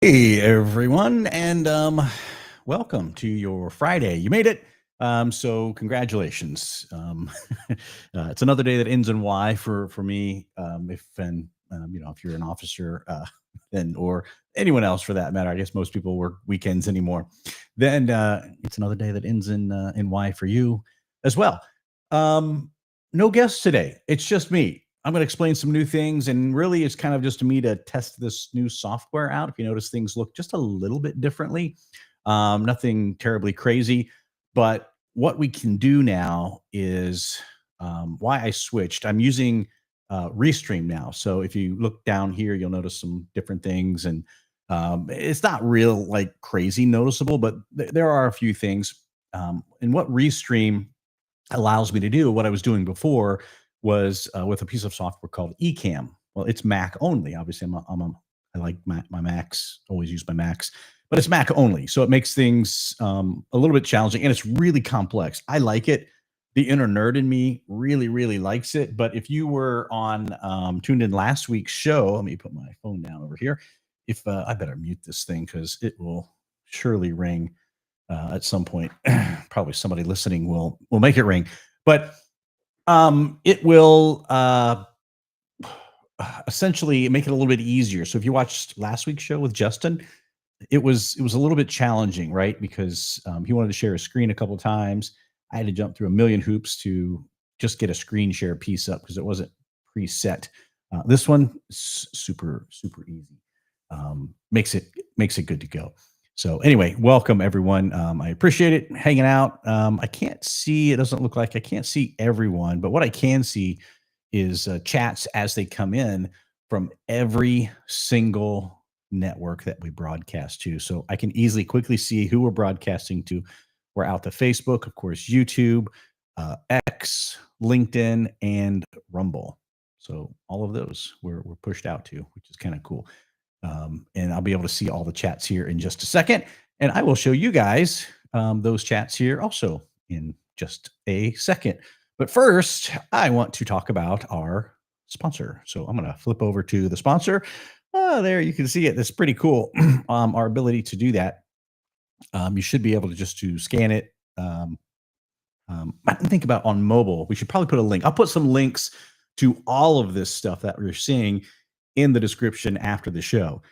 Hey everyone, and welcome to your Friday. You made it. So congratulations. It's another day that ends in Y for me. If you're an officer, and or anyone else for that matter, I guess most people work weekends anymore. Then it's another day that ends in Y for you as well. Um, no guests today. It's just me. I'm going to explain some new things, and really, it's kind of just me to test this new software out. If you notice, things look just a little bit differently. Nothing terribly crazy, but what we can do now is why I switched. I'm using Restream now. So if you look down here, you'll notice some different things, and it's not real like crazy noticeable, but there are a few things. And what Restream allows me to do what I was doing before was with a piece of software called Ecamm. Well, it's Mac only. Obviously, I like my Macs. Always use my Macs, but it's Mac only, so it makes things a little bit challenging, and it's really complex. I like it. The inner nerd in me really, really likes it. But if you were on tuned in last week's show, let me put my phone down over here. If I better mute this thing because it will surely ring at some point. Probably somebody listening will make it ring, but it will essentially make it a little bit easier. So if you watched last week's show with Justin, it was a little bit challenging, right? Because he wanted to share a screen a couple of times. I had to jump through a million hoops to just get a screen share piece up because it wasn't preset. This one super easy. Makes it good to go. So anyway, welcome everyone. I appreciate it hanging out. I can't see. It doesn't look like I can't see everyone, but what I can see is chats as they come in from every single network that we broadcast to. So I can easily quickly see who we're broadcasting to. We're out to Facebook, of course, YouTube, X, LinkedIn, and Rumble. So all of those we're pushed out to, which is kind of cool. And I'll be able to see all the chats here in just a second. And I will show you guys those chats here also in just a second. But first, I want to talk about our sponsor. So I'm going to flip over to the sponsor. There you can see it. That's pretty cool. Our ability to do that. You should be able to just to scan it. I didn't think about on mobile. We should probably put a link. I'll put some links to all of this stuff that we're seeing in the description after the show.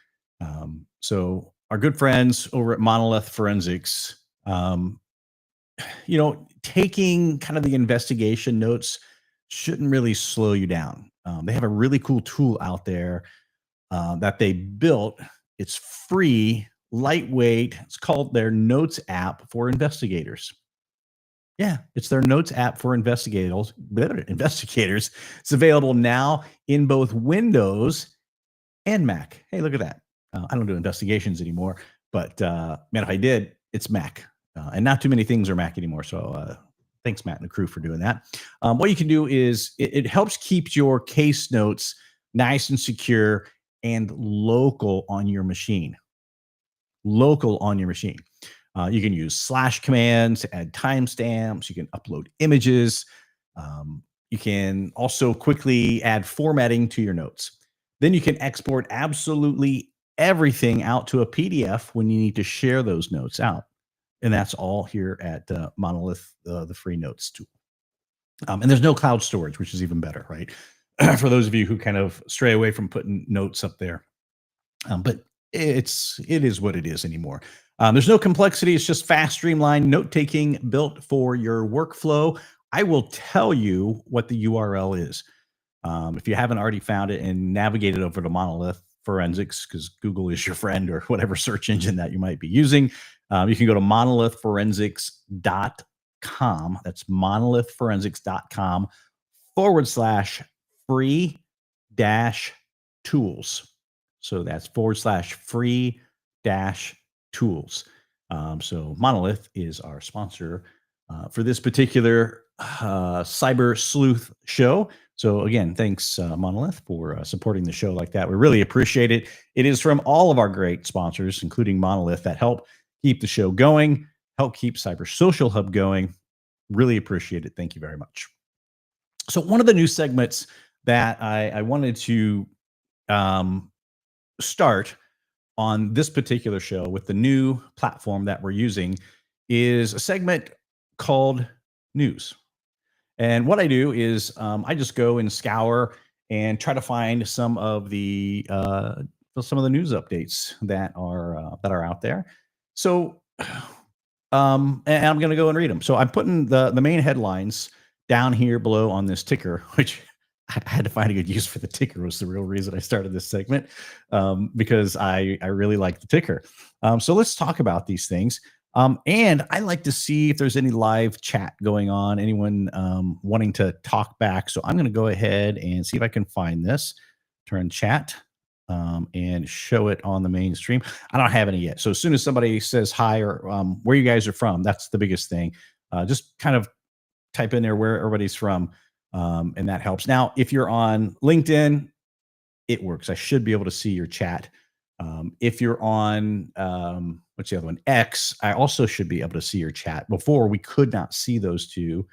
So our good friends over at Monolith Forensics, taking kind of the investigation notes shouldn't really slow you down. They have a really cool tool out there that they built. It's free, lightweight. It's called their Notes app for investigators. Yeah, it's their Notes app for investigators. Investigators. It's available now in both Windows and Mac. Hey, look at that. I don't do investigations anymore, but man, if I did, it's Mac. And not too many things are Mac anymore. So thanks, Matt and the crew, for doing that. What you can do is it helps keep your case notes nice and secure and local on your machine. Local on your machine. You can use slash commands to add timestamps. You can upload images. You can also quickly add formatting to your notes. Then you can export absolutely everything out to a PDF when you need to share those notes out. And that's all here at Monolith, the free notes tool. And there's no cloud storage, which is even better, right? For those of you who kind of stray away from putting notes up there. But it is what it is anymore. There's no complexity. It's just fast, streamlined note taking built for your workflow. I will tell you what the URL is. If you haven't already found it and navigated over to Monolith Forensics, because Google is your friend or whatever search engine that you might be using, you can go to monolithforensics.com. That's monolithforensics.com /free dash tools. So that's /free dash tools. So Monolith is our sponsor for this particular cyber sleuth show. So again, thanks Monolith for supporting the show like that. We really appreciate it. It is from all of our great sponsors, including Monolith, that help keep the show going, help keep Cyber Social Hub going. Really appreciate it. Thank you very much. So one of the new segments that I wanted to start on this particular show with the new platform that we're using is a segment called News. And what I do is I just go and scour and try to find some of the news updates that are out there. So, and I'm going to go and read them. So I'm putting the main headlines down here below on this ticker, which I had to find a good use for the ticker was the real reason I started this segment, because I really like the ticker. So let's talk about these things. And I like to see if there's any live chat going on, anyone wanting to talk back. So I'm going to go ahead and see if I can find this, turn chat, and show it on the mainstream. I don't have any yet. So as soon as somebody says hi or where you guys are from, that's the biggest thing. Just kind of type in there where everybody's from, and that helps. Now, if you're on LinkedIn, it works. I should be able to see your chat. If you're on, what's the other one? X, I also should be able to see your chat. Before, we could not see those two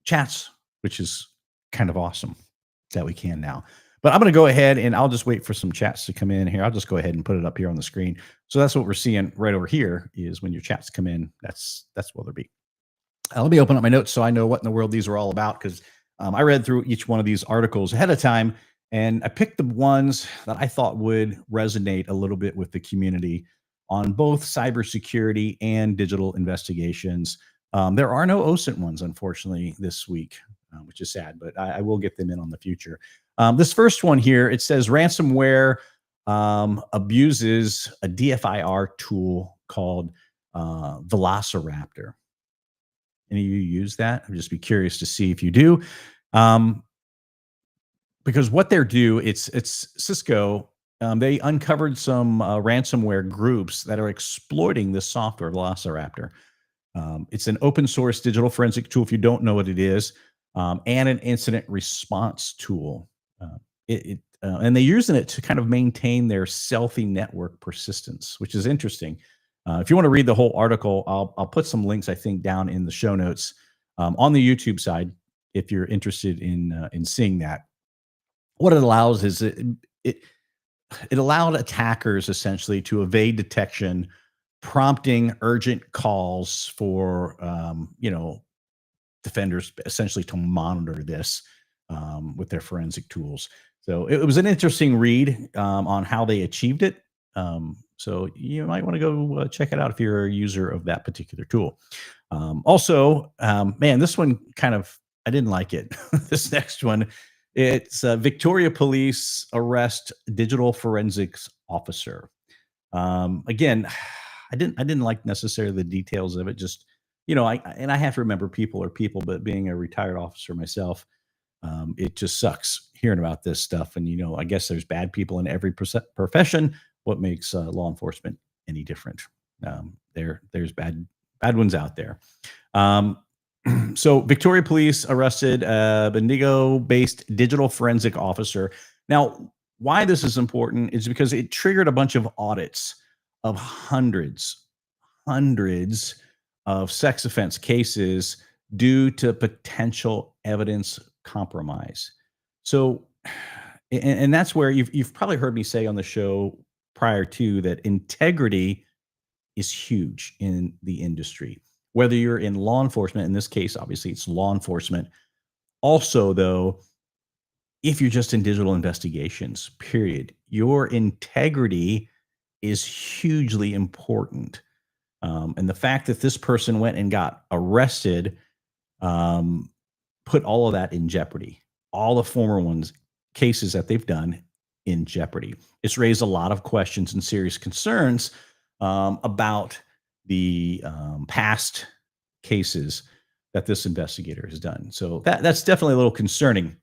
chats, which is kind of awesome that we can now. But I'm going to go ahead and I'll just wait for some chats to come in here. I'll just go ahead and put it up here on the screen. So that's what we're seeing right over here is when your chats come in, that's what they'll be. Let me open up my notes so I know what in the world these are all about, because I read through each one of these articles ahead of time, and I picked the ones that I thought would resonate a little bit with the community on both cybersecurity and digital investigations. There are no OSINT ones, unfortunately, this week, which is sad, but I will get them in on the future. This first one here, it says ransomware abuses a DFIR tool called Velociraptor. Any of you use that? I'd just be curious to see if you do. Because what they're it's Cisco. They uncovered some ransomware groups that are exploiting this software, Velociraptor. It's an open source digital forensic tool, if you don't know what it is, and an incident response tool. And they're using it to kind of maintain their selfie network persistence, which is interesting. If you want to read the whole article, I'll put some links, I think, down in the show notes on the YouTube side if you're interested in seeing that. What it allows is it allowed attackers essentially to evade detection, prompting urgent calls for defenders essentially to monitor this with their forensic tools. So it was an interesting read on how they achieved it. So you might want to go check it out if you're a user of that particular tool. Also, man, this one I didn't like it. This next one, it's Victoria Police arrest digital forensics officer. Again, I didn't like necessarily the details of it. Just, I have to remember people are people, but being a retired officer myself, it just sucks hearing about this stuff. And, I guess there's bad people in every profession. What makes law enforcement any different? There's bad ones out there. So Victoria Police arrested a Bendigo-based digital forensic officer. Now, why this is important is because it triggered a bunch of audits of hundreds of sex offense cases due to potential evidence compromise. So, and that's where you've probably heard me say on the show prior to that integrity is huge in the industry. Whether you're in law enforcement, in this case, obviously it's law enforcement. Also, though, if you're just in digital investigations, period, your integrity is hugely important. And the fact that this person went and got arrested put all of that in jeopardy. All the former cases that they've done in jeopardy. It's raised a lot of questions and serious concerns about the past cases that this investigator has done. So that's definitely a little concerning.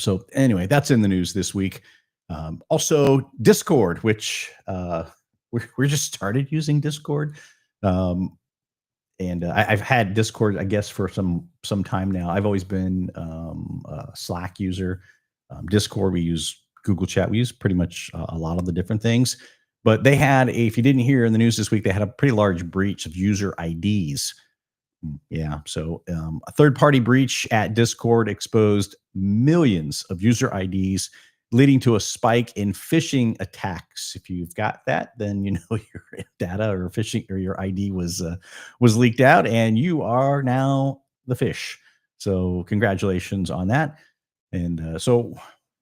So anyway, that's in the news this week. Also, Discord, which we're just started using Discord. And I've had Discord, I guess, for some time now. I've always been a Slack user. Discord, we use Google Chat. We use pretty much a lot of the different things. But they had, if you didn't hear in the news this week, they had a pretty large breach of user IDs. Yeah, so a third-party breach at Discord exposed millions of user IDs leading to a spike in phishing attacks. If you've got that, then you know your data or phishing or your ID was leaked out, and you are now the fish. So congratulations on that. And so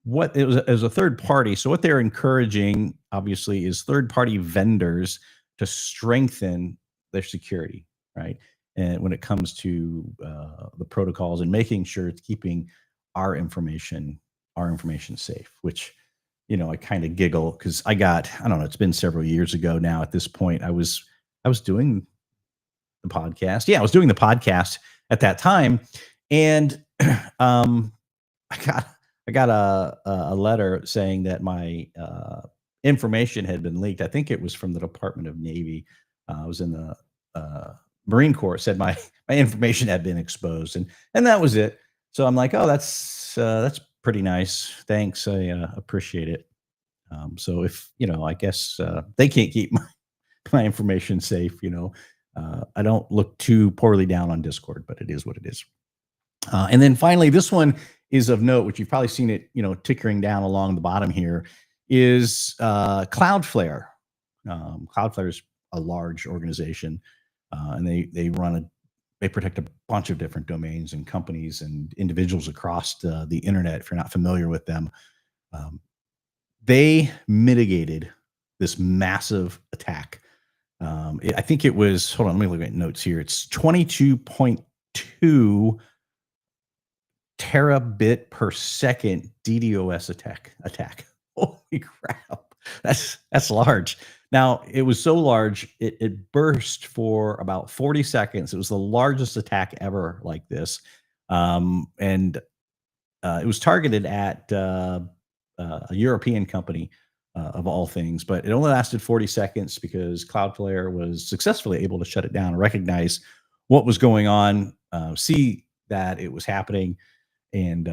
what it was as a third party. So what they're encouraging, obviously, is third party vendors to strengthen their security, right? And when it comes to the protocols and making sure it's keeping our information our information safe, which I kind of giggle because I don't know, it's been several years ago now at this point. I was doing the podcast. Yeah, I was doing the podcast at that time. And um I got I got a letter saying that my information had been leaked. I think it was from the Department of Navy. I was in the Marine Corps. Said my my information had been exposed, and that was it. So I'm like, oh, that's pretty nice. Thanks, I appreciate it. So if I guess they can't keep my information safe. I don't look too poorly down on Discord, but it is what it is. And then finally, this one is of note, which you've probably seen it, tickering down along the bottom here, is Cloudflare. Cloudflare is a large organization, and they protect a bunch of different domains and companies and individuals across the internet. If you're not familiar with them, um, they mitigated this massive attack. I think it was. Hold on, let me look at notes here. It's 22.2 terabit per second DDoS attack. Holy crap. That's large. Now, it was so large, it burst for about 40 seconds. It was the largest attack ever like this. And it was targeted at a European company of all things, but it only lasted 40 seconds because Cloudflare was successfully able to shut it down and recognize what was going on, see that it was happening, and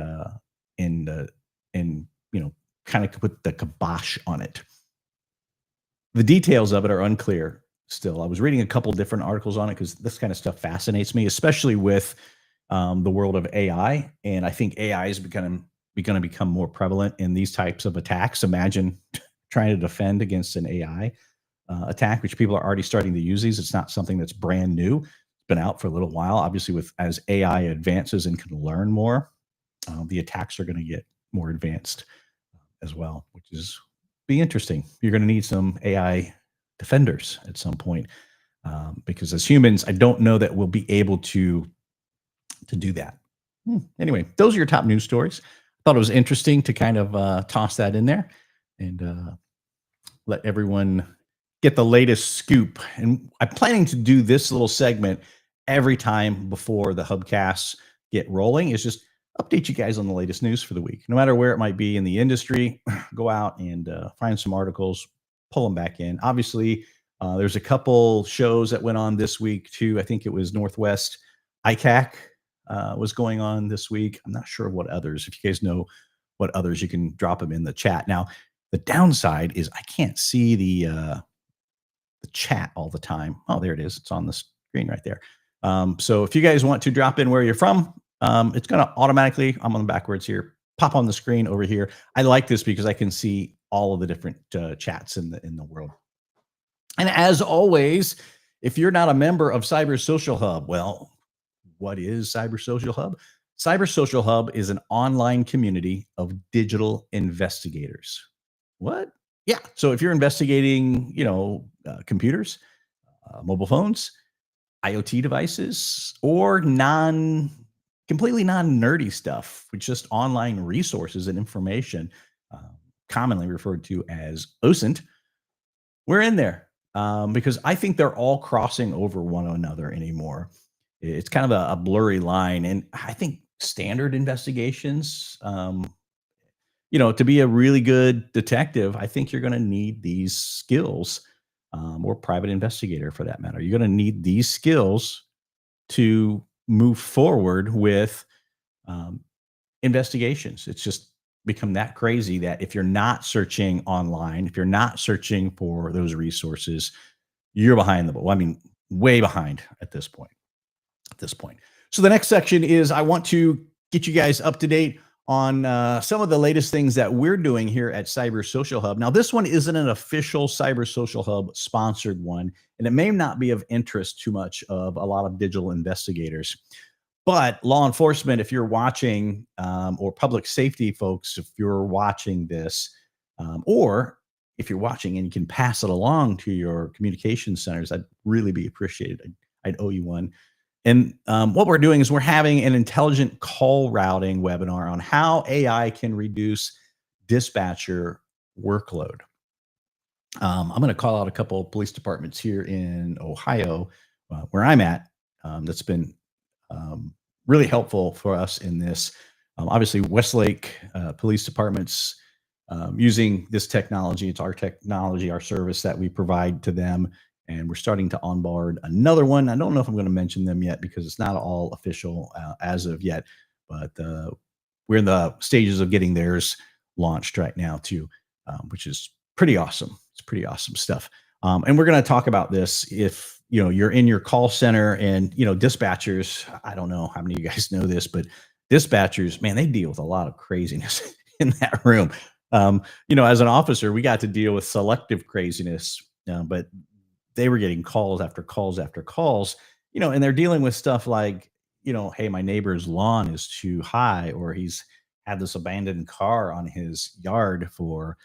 and uh, and kind of put the kibosh on it. The details of it are unclear still. I was reading a couple different articles on it because this kind of stuff fascinates me, especially with the world of AI. And I think AI is going to become more prevalent in these types of attacks. Imagine trying to defend against an AI attack, which people are already starting to use these. It's not something that's brand new. It's been out for a little while. Obviously, with as AI advances and can learn more, the attacks are going to get more advanced as well, which is be interesting. You're going to need some AI defenders at some point, because as humans, I don't know that we'll be able to do that. Anyway, those are your top news stories. Thought it was interesting to kind of toss that in there and let everyone get the latest scoop. And I'm planning to do this little segment every time before the Hubcasts get rolling. Is just update you guys on the latest news for the week, no matter where it might be in the industry. Go out and find some articles, pull them back in. Obviously, there's a couple shows that went on this week too. I think it was Northwest ICAC was going on this week. I'm not sure what others. If you guys know what others, you can drop them in the chat. Now, the downside is I can't see the chat all the time. Oh, there it is. It's on the screen right there. So if you guys want to drop in where you're from, it's going to automatically, I'm on the backwards here, pop on the screen over here. I like this because I can see all of the different chats in the world. And as always, if you're not a member of Cyber Social Hub, well, what is Cyber Social Hub? Cyber Social Hub is an online community of digital investigators. What? Yeah. So if you're investigating, computers, mobile phones, IoT devices, or completely non-nerdy stuff with just online resources and information, commonly referred to as OSINT, we're in there, because I think they're all crossing over one another anymore. It's kind of a blurry line, and I think standard investigations, to be a really good detective, I think you're going to need these skills, or private investigator for that matter. You're going to need these skills to move forward with investigations. It's just become that crazy that if you're not searching online, if you're not searching for those resources, you're behind the ball. I mean, way behind at this point. So the next section is I want to get you guys up to date on some of the latest things that we're doing here at Cyber Social Hub. Now, this one isn't an official Cyber Social Hub sponsored one, and it may not be of interest too much of a lot of digital investigators. But law enforcement, if you're watching, or public safety folks, if you're watching this, or if you're watching and you can pass it along to your communication centers, I'd really be appreciated. I'd owe you one. And what we're doing is we're having an intelligent call routing webinar on how AI can reduce dispatcher workload. I'm going to call out a couple of police departments here in Ohio, where I'm at. That's been really helpful for us in this. Obviously, Westlake Police Department's using this technology. It's our technology, our service that we provide to them. And we're starting to onboard another one. I don't know if I'm going to mention them yet because it's not all official as of yet, but we're in the stages of getting theirs launched right now too, which is pretty awesome. It's pretty awesome stuff. And we're going to talk about this if you're in your call center and dispatchers. I don't know how many of you guys know this, but dispatchers, man, they deal with a lot of craziness in that room. As an officer, we got to deal with selective craziness, but they were getting calls after calls after calls, and they're dealing with stuff like, hey, my neighbor's lawn is too high, or he's had this abandoned car on his yard for,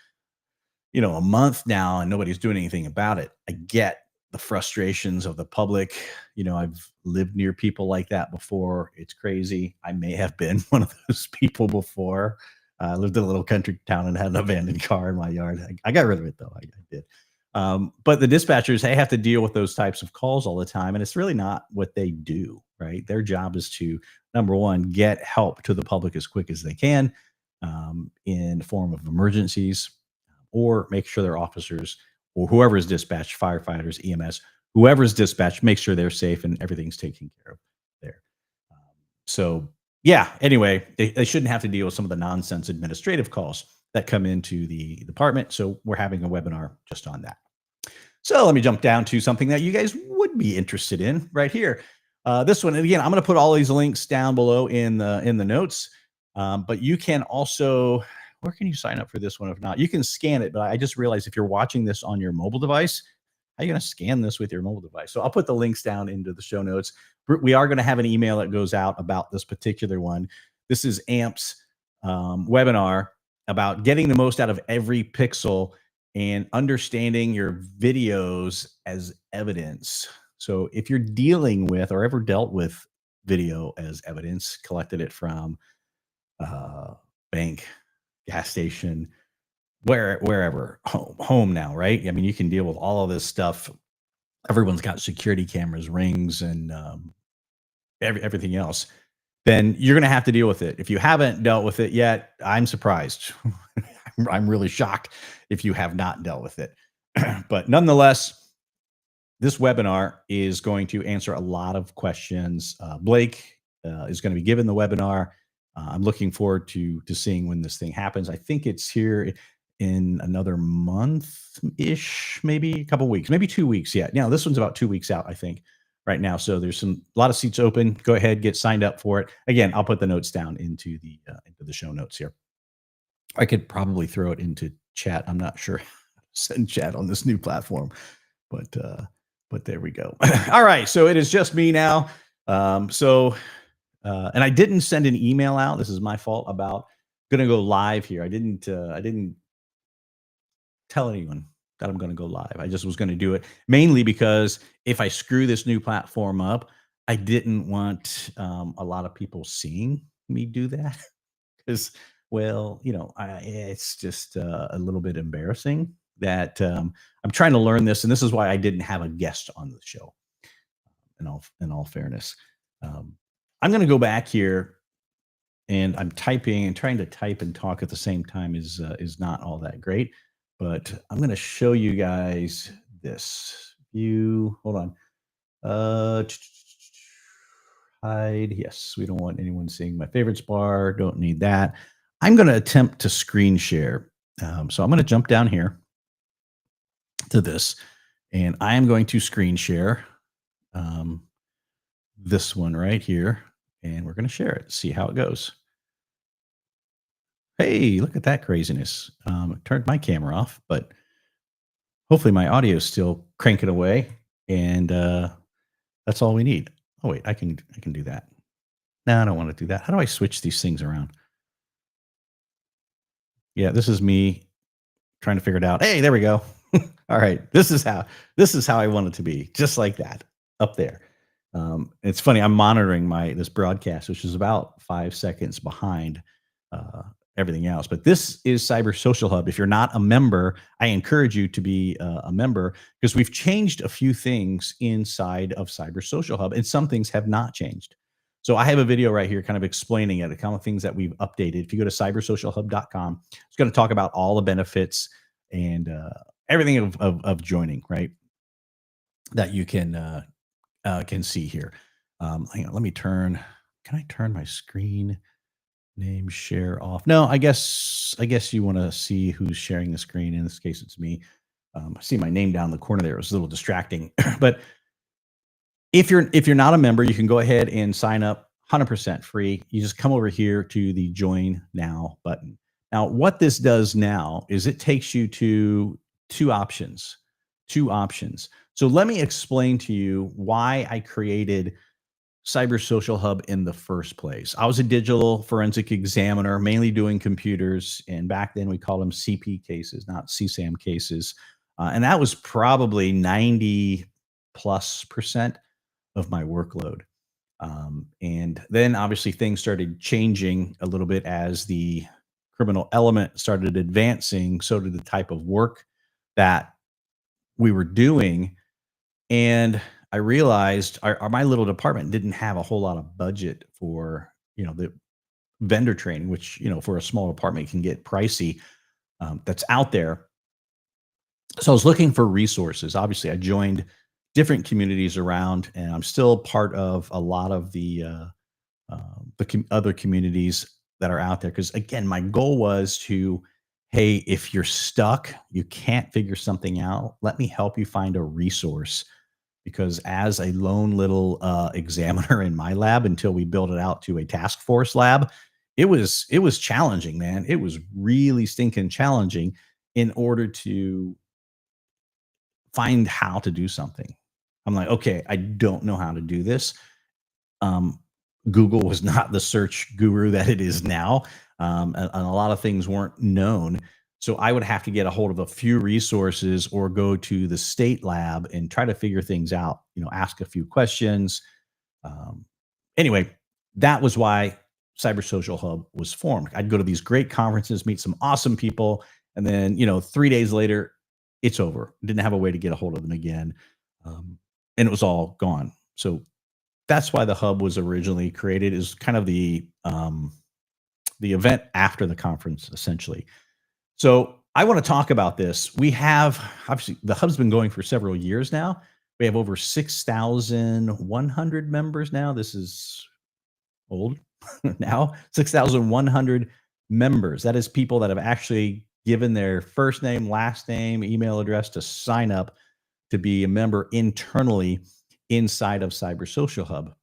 a month now and nobody's doing anything about it. I get the frustrations of the public. I've lived near people like that before. It's crazy. I may have been one of those people before. I lived in a little country town and had an abandoned car in my yard. I got rid of it though. I did. But the dispatchers, they have to deal with those types of calls all the time. And it's really not what they do, right? Their job is to, number one, get help to the public as quick as they can, in the form of emergencies, or make sure their officers or whoever is dispatched, firefighters, EMS, whoever is dispatched, make sure they're safe and everything's taken care of there. So yeah, anyway, they shouldn't have to deal with some of the nonsense administrative calls that come into the department. So we're having a webinar just on that. So let me jump down to something that you guys would be interested in right here. This one, and again, I'm going to put all these links down below in the notes. But you can also, where can you sign up for this one? If not, you can scan it. But I just realized if you're watching this on your mobile device, how are you going to scan this with your mobile device? So I'll put the links down into the show notes. We are going to have an email that goes out about this particular one. This is AMP's webinar about getting the most out of every pixel and understanding your videos as evidence. So if you're dealing with or ever dealt with video as evidence, collected it from bank, gas station, wherever, home now, right? I mean, you can deal with all of this stuff. Everyone's got security cameras, rings, and everything else. Then you're going to have to deal with it. If you haven't dealt with it yet, I'm surprised. I'm really shocked if you have not dealt with it. But nonetheless, this webinar is going to answer a lot of questions. Blake is going to be given the webinar. I'm looking forward to seeing when this thing happens. I think it's here in another month-ish, maybe a couple weeks, maybe 2 weeks. Yeah, this one's about 2 weeks out, I think, right now. So there's a lot of seats open. Go ahead, get signed up for it. Again, I'll put the notes down into the show notes here. I could probably throw it into chat. I'm not sure how to send chat on this new platform, but there we go. All right, so it is just me now. And I didn't send an email out. This is my fault about going to go live here. I didn't tell anyone that I'm going to go live. I just was going to do it mainly because if I screw this new platform up, I didn't want a lot of people seeing me do that because, well, it's just a little bit embarrassing that I'm trying to learn this, and this is why I didn't have a guest on the show. In all fairness, I'm going to go back here, and I'm typing and trying to type and talk at the same time is not all that great. But I'm going to show you guys this view. Hold on. Hide. Yes, we don't want anyone seeing my favorites bar. Don't need that. I'm going to attempt to screen share. So I'm going to jump down here to this, and I am going to screen share this one right here, and we're going to share it, see how it goes. Hey, look at that craziness. Turned my camera off, but hopefully my audio is still cranking away, and that's all we need. Oh wait, I can do that. No, I don't want to do that. How do I switch these things around? Yeah, this is me trying to figure it out. Hey, there we go. All right, this is how I want it to be, just like that, up there. It's funny. I'm monitoring my this broadcast, which is about 5 seconds behind uh, everything else. But this is Cyber Social Hub. If you're not a member, I encourage you to be a member because we've changed a few things inside of Cyber Social Hub, and some things have not changed. So I have a video right here, kind of explaining it, a couple of things that we've updated. If you go to cybersocialhub.com, it's going to talk about all the benefits and everything of joining, right? That you can see here. Hang on, let me turn. Can I turn my screen name share off? No, I guess you want to see who's sharing the screen. In this case, it's me. I see my name down in the corner there. It was a little distracting, but if you're not a member, you can go ahead and sign up 100% free. You just come over here to the join now button. Now, what this does now is it takes you to two options. Two options. So let me explain to you why I created Cyber Social Hub in the first place. I was a digital forensic examiner, mainly doing computers, and back then we called them CP cases, not CSAM cases. And that was probably 90 plus percent of my workload. And then obviously things started changing a little bit as the criminal element started advancing. So did the type of work that we were doing. And I realized my little department didn't have a whole lot of budget for, the vendor training, which, for a small department can get pricey, that's out there. So I was looking for resources. Obviously, I joined different communities around, and I'm still part of a lot of the other communities that are out there. Because again, my goal was to, hey, if you're stuck, you can't figure something out, let me help you find a resource. Because as a lone little examiner in my lab, until we built it out to a task force lab, it was challenging, man. It was really stinking challenging in order to find how to do something. I'm like, okay, I don't know how to do this. Um, Google was not the search guru that it is now, and a lot of things weren't known. So I would have to get a hold of a few resources or go to the state lab and try to figure things out. Ask a few questions. Um, anyway, that was why Cyber Social Hub was formed. I'd go to these great conferences, meet some awesome people, and then 3 days later, it's over. Didn't have a way to get a hold of them again, um, and it was all gone. So that's why the hub was originally created, is kind of the event after the conference, essentially. So I want to talk about this. We have, obviously, the hub's been going for several years now. We have over 6,100 members now. This is old now. 6,100 members. That is people that have actually given their first name, last name, email address to sign up to be a member internally inside of Cyber Social Hub.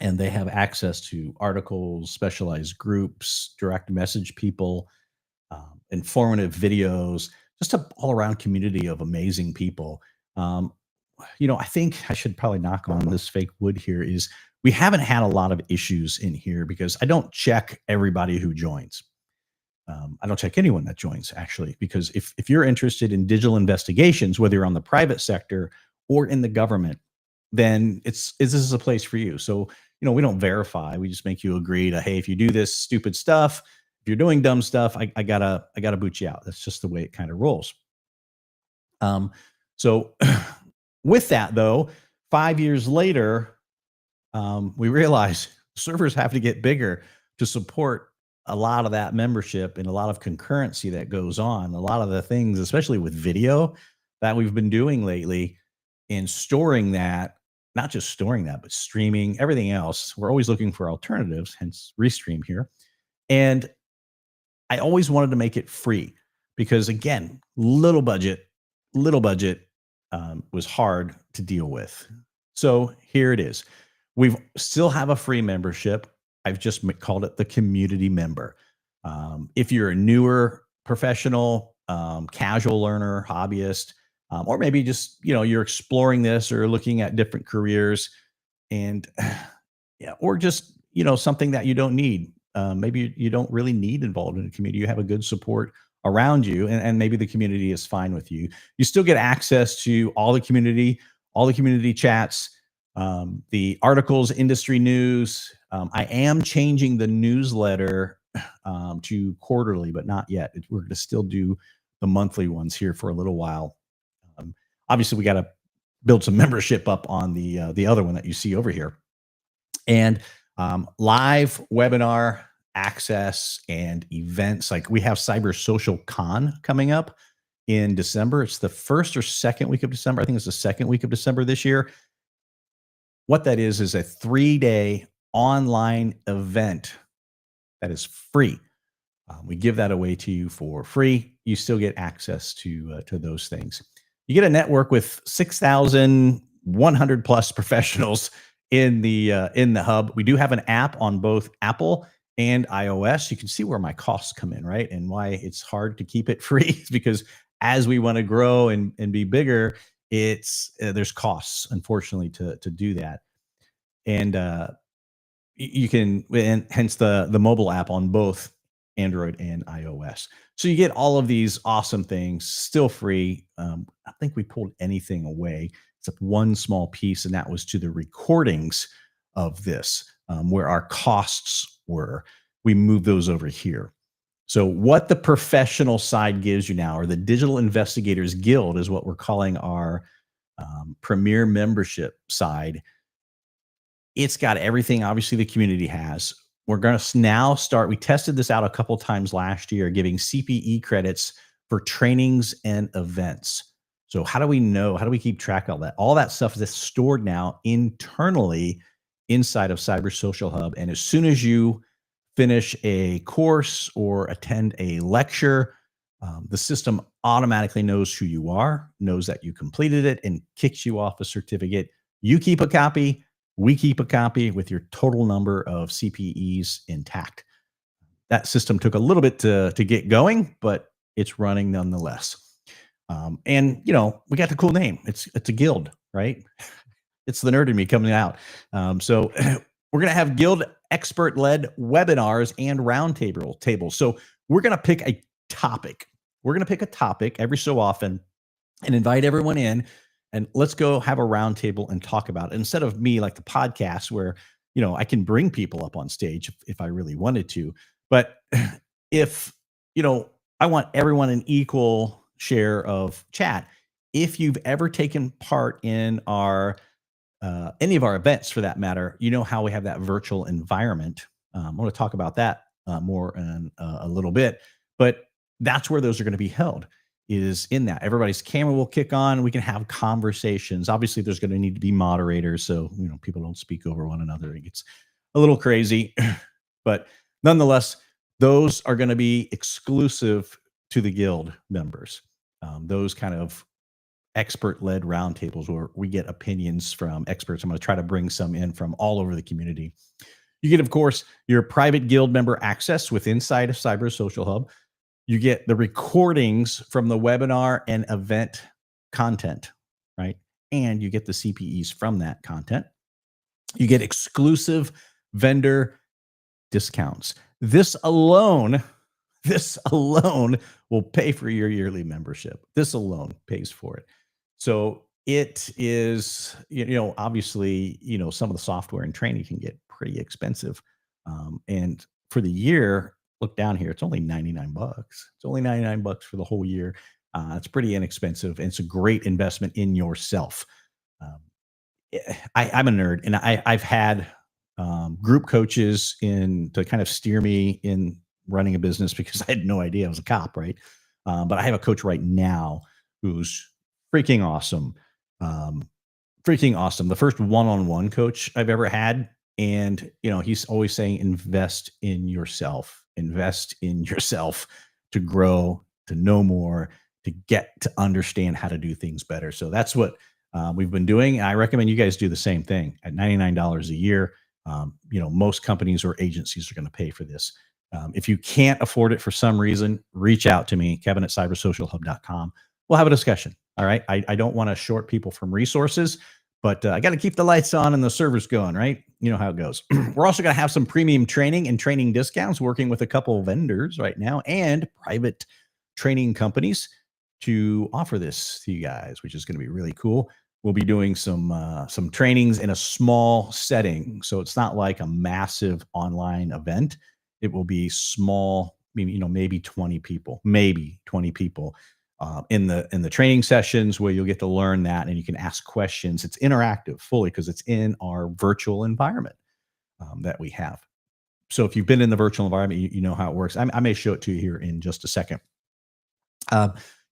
And they have access to articles, specialized groups, direct message people, informative videos, just an all around community of amazing people. Um, I think I should probably knock on this fake wood here, is we haven't had a lot of issues in here because I don't check everybody who joins. I don't check anyone that joins, actually, because if you're interested in digital investigations, whether you're on the private sector or in the government, then this is a place for you. So, we don't verify. We just make you agree to, hey, if you do this stupid stuff, if you're doing dumb stuff, I gotta boot you out. That's just the way it kind of rolls. So with that though, 5 years later, we realize servers have to get bigger to support a lot of that membership and a lot of concurrency that goes on. A lot of the things, especially with video, that we've been doing lately, and storing that, not just storing that, but streaming, everything else. We're always looking for alternatives, hence Restream here. And I always wanted to make it free because, again, little budget was hard to deal with. So here it is. We still have a free membership. I've just called it the community member. If you're a newer professional, casual learner, hobbyist, or maybe just you're exploring this or looking at different careers, and yeah, or just something that you don't need. Maybe you don't really need involved in the community. You have a good support around you, and maybe the community is fine with you. You still get access to all the community chats, the articles, industry news. I am changing the newsletter to quarterly, but not yet. We're going to still do the monthly ones here for a little while. Obviously, we got to build some membership up on the other one that you see over here, and live webinar access and events. Like we have Cyber Social Con coming up in December. It's the first or second week of December. I think it's the second week of December this year. What that is a 3-day online event that is free. We give that away to you for free. You still get access to those things. You get a network with 6,100 plus professionals in the hub. We do have an app on both Apple and iOS. You can see where my costs come in, right? And why it's hard to keep it free is because as we want to grow and be bigger, it's there's costs, unfortunately, to do that. And you can, and hence the mobile app on both Android and iOS. So you get all of these awesome things still free. I think we pulled anything away except one small piece, and that was to the recordings of this, where our costs were. We moved those over here. So what the professional side gives you now, or the Digital Investigators Guild, is what we're calling our premier membership side. It's got everything, obviously, the community has. We're going to now start. We tested this out a couple times last year, giving CPE credits for trainings and events. So how do we know? How do we keep track of that? All that stuff is stored now internally inside of Cyber Social Hub. And as soon as you finish a course or attend a lecture, the system automatically knows who you are, knows that you completed it, and kicks you off a certificate. You keep a copy. We keep a copy with your total number of CPEs intact. That system took a little bit to get going, but it's running nonetheless. And we got the cool name. It's a guild, right? It's the nerd in me coming out. So we're going to have guild expert-led webinars and roundtable tables. So we're going to pick a topic. We're going to pick a topic every so often and invite everyone in. And let's go have a roundtable and talk about it. Instead of me, like the podcast, where I can bring people up on stage if I really wanted to. But if I want everyone an equal share of chat. If you've ever taken part in our any of our events, for that matter, how we have that virtual environment. I want to talk about that more in a little bit. But that's where those are going to be held. Is in that everybody's camera will kick on. We can have conversations. Obviously, there's going to need to be moderators, so people don't speak over one another. It gets a little crazy, but nonetheless, those are going to be exclusive to the guild members. Those kind of expert-led roundtables where we get opinions from experts. I'm going to try to bring some in from all over the community. You get, of course, your private guild member access with inside of Cyber Social Hub. You get the recordings from the webinar and event content, right? And you get the CPEs from that content. You get exclusive vendor discounts. This alone will pay for your yearly membership. This alone pays for it. So it is, obviously, some of the software and training can get pretty expensive. And for the year, look down here, it's only 99 bucks. It's only 99 bucks for the whole year. It's pretty inexpensive, and it's a great investment in yourself. I'm a nerd, and I've had group coaches to kind of steer me in running a business because I had no idea I was a cop, right? But I have a coach right now who's freaking awesome. Freaking awesome. The first one-on-one coach I've ever had. And, he's always saying, invest in yourself to grow, to know more, to get to understand how to do things better. So that's what we've been doing. I recommend you guys do the same thing at $99 a year. Most companies or agencies are going to pay for this. If you can't afford it for some reason, reach out to me, Kevin at cybersocialhub.com. We'll have a discussion. All right. I don't want to short people from resources, but I got to keep the lights on and the servers going, right? You know how it goes. We're also going to have some premium training and training discounts, working with a couple of vendors right now and private training companies to offer this to you guys, which is going to be really cool. We'll be doing some trainings in a small setting, so it's not like a massive online event. It will be small, maybe 20 people, in the training sessions, where you'll get to learn that and you can ask questions. It's interactive fully because it's in our virtual environment that we have. So if you've been in the virtual environment, you know how it works. I may show it to you here in just a second.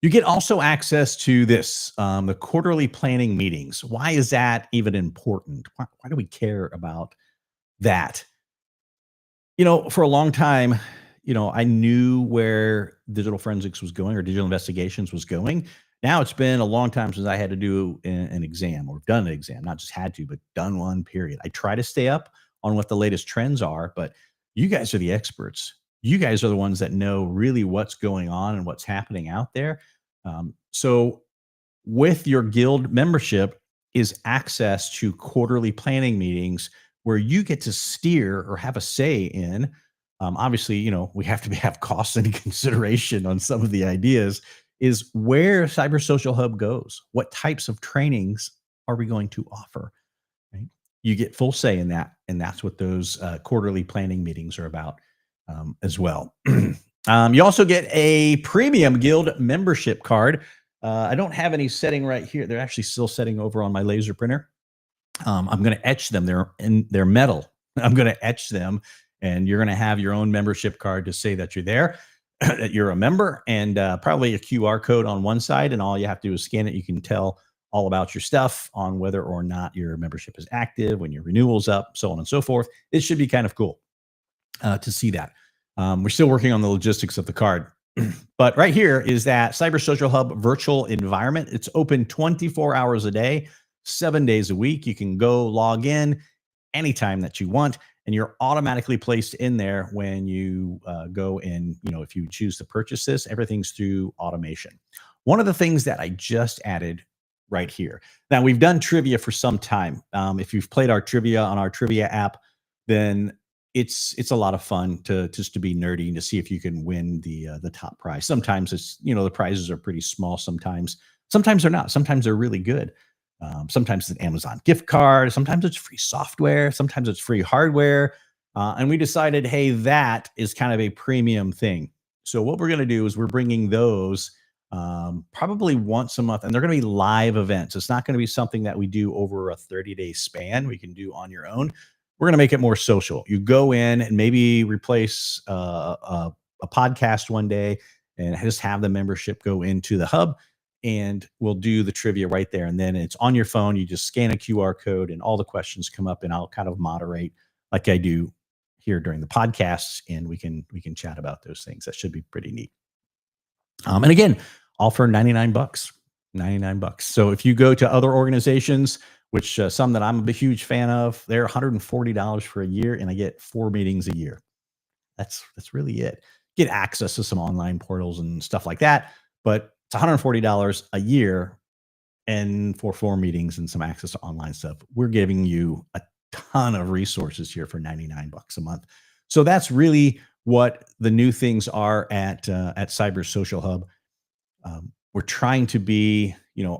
You get also access to this, the quarterly planning meetings. Why is that even important? Why do we care about that? For a long time, I knew where digital forensics was going or digital investigations was going. Now it's been a long time since I had to do an exam or done an exam, not just had to, but done one, period. I try to stay up on what the latest trends are, but you guys are the experts. You guys are the ones that know really what's going on and what's happening out there. So with your guild membership is access to quarterly planning meetings where you get to steer or have a say in. Obviously, we have to have costs into consideration on some of the ideas. Is where Cyber Social Hub goes. What types of trainings are we going to offer? Right? You get full say in that, and that's what those quarterly planning meetings are about as well. You also get a premium guild membership card. I don't have any setting right here. They're actually still setting over on my laser printer. I'm going to etch them. They're metal. I'm going to etch them, and you're going to have your own membership card to say that you're there, that you're a member, and probably a QR code on one side. And all you have to do is scan it. You can tell all about your stuff on whether or not your membership is active, when your renewal's up, so on and so forth. It should be kind of cool to see that. We're still working on the logistics of the card. But right here is that Cyber Social Hub virtual environment. It's open 24 hours a day, 7 days a week. You can go log in anytime that you want, and you're automatically placed in there when you go in. If you choose to purchase this, everything's through automation. One of the things that I just added right here. Now, we've done trivia for some time. If you've played our trivia on our trivia app, then it's a lot of fun to be nerdy and to see if you can win the top prize. Sometimes it's, the prizes are pretty small. Sometimes they're not. Sometimes they're really good. Sometimes it's an Amazon gift card. Sometimes it's free software. Sometimes it's free hardware. And we decided, hey, that is kind of a premium thing. So what we're going to do is we're bringing those probably once a month, and they're going to be live events. It's not going to be something that we do over a 30-day span. We can do on your own. We're going to make it more social. You go in and maybe replace a podcast one day and just have the membership go into the hub, and we'll do the trivia right there. And then it's on your phone. You just scan a QR code and all the questions come up, and I'll kind of moderate like I do here during the podcasts, and we can chat about those things. That should be pretty neat. And again, all for $99. $99. So if you go to other organizations, which some that I'm a huge fan of, they're $140 for a year, and I get 4 meetings a year. That's really it. Get access to some online portals and stuff like that, but it's $140 a year, and for 4 meetings and some access to online stuff. We're giving you a ton of resources here for $99 a month. So that's really what the new things are at Cyber Social Hub. We're trying to be,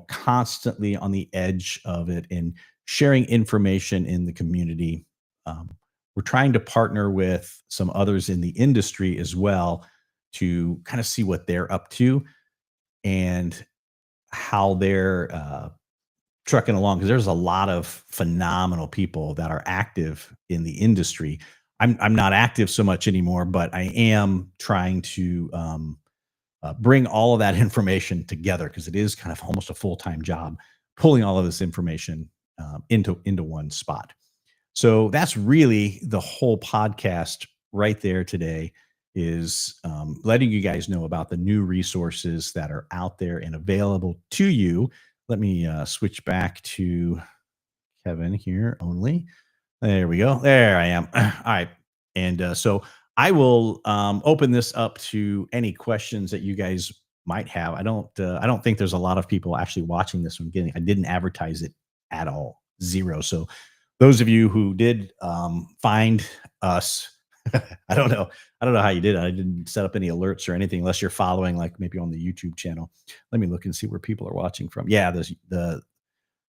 constantly on the edge of it and sharing information in the community. We're trying to partner with some others in the industry as well to kind of see what they're up to and how they're trucking along, because there's a lot of phenomenal people that are active in the industry. I'm not active so much anymore, but I am trying to bring all of that information together, because it is kind of almost a full-time job pulling all of this information into one spot. So that's really the whole podcast right there today, is letting you guys know about the new resources that are out there and available to you. Let me switch back to Kevin here only. There we go. There I am. All right. And so I will open this up to any questions that you guys might have. I don't think there's a lot of people actually watching this one. Getting, I didn't advertise it at all, zero. So those of you who did find us, I don't know how you did it. I didn't set up any alerts or anything unless you're following, like maybe on the YouTube channel. Let me look and see where people are watching from. Yeah, there's the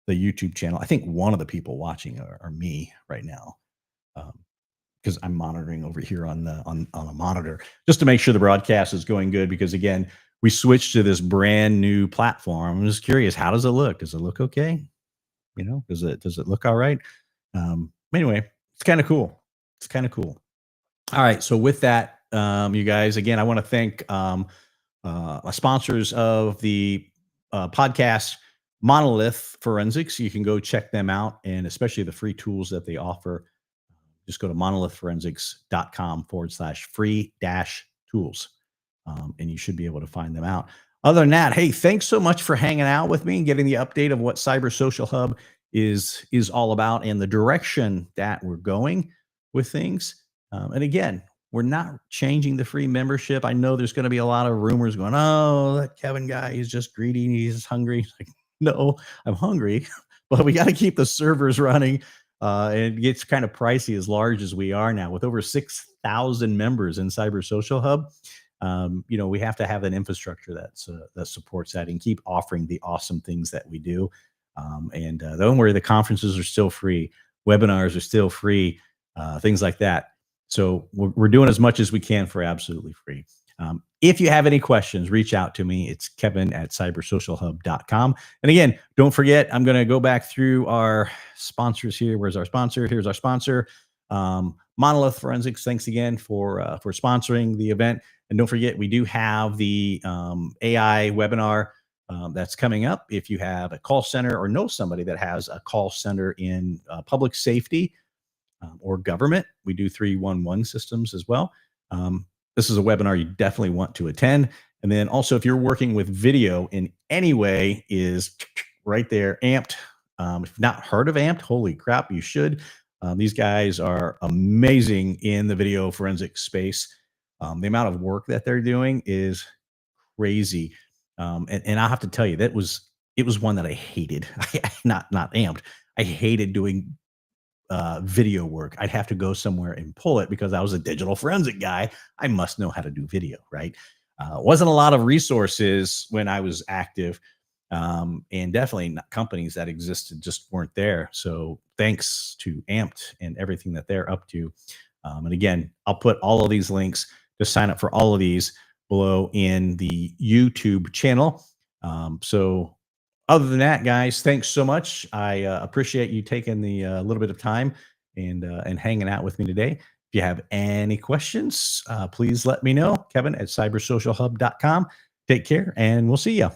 YouTube channel. I think one of the people watching are me right now. Because I'm monitoring over here on the on a monitor just to make sure the broadcast is going good. Because again, we switched to this brand new platform. I'm just curious, how does it look? Does it look okay? You know, does it look all right? Anyway, it's kind of cool. It's kind of cool. All right. So with that, you guys, again, I want to thank my sponsors of the podcast, Monolith Forensics. You can go check them out, and especially the free tools that they offer. Just go to monolithforensics.com/free tools. And you should be able to find them out. Other than that, hey, thanks so much for hanging out with me and getting the update of what Cyber Social Hub is all about and the direction that we're going with things. And again, we're not changing the free membership. I know there's going to be a lot of rumors going, oh, that Kevin guy, he's just greedy. He's hungry. Like, no, I'm hungry, but we got to keep the servers running. And it gets kind of pricey as large as we are now with over 6,000 members in Cyber Social Hub. You know, we have to have an infrastructure that supports that and keep offering the awesome things that we do. And don't worry, the conferences are still free, webinars are still free, things like that. So we're doing as much as we can for absolutely free. If you have any questions, reach out to me. It's kevin@cybersocialhub.com. And again, don't forget, I'm going to go back through our sponsors here. Where's our sponsor? Here's our sponsor, Monolith Forensics. Thanks again for sponsoring the event. And don't forget, we do have the AI webinar that's coming up. If you have a call center or know somebody that has a call center in public safety or government, we do 311 systems as well. This is a webinar you definitely want to attend. And then also, if you're working with video in any way, is right there, Amped. If you've not heard of Amped, holy crap, you should. These guys are amazing in the video forensic space. The amount of work that they're doing is crazy. And I have to tell you, it was one that I hated. Not Amped. I hated doing video work. I'd have to go somewhere and pull it because I was a digital forensic guy. I must know how to do video, right? Wasn't a lot of resources when I was active, and definitely not companies that existed just weren't there. So thanks to Amped and everything that they're up to. And again, I'll put all of these links to sign up for all of these below in the YouTube channel. So other than that, guys, thanks so much. I appreciate you taking the little bit of time and hanging out with me today. If you have any questions, please let me know. Kevin@cybersocialhub.com. Take care, and we'll see you.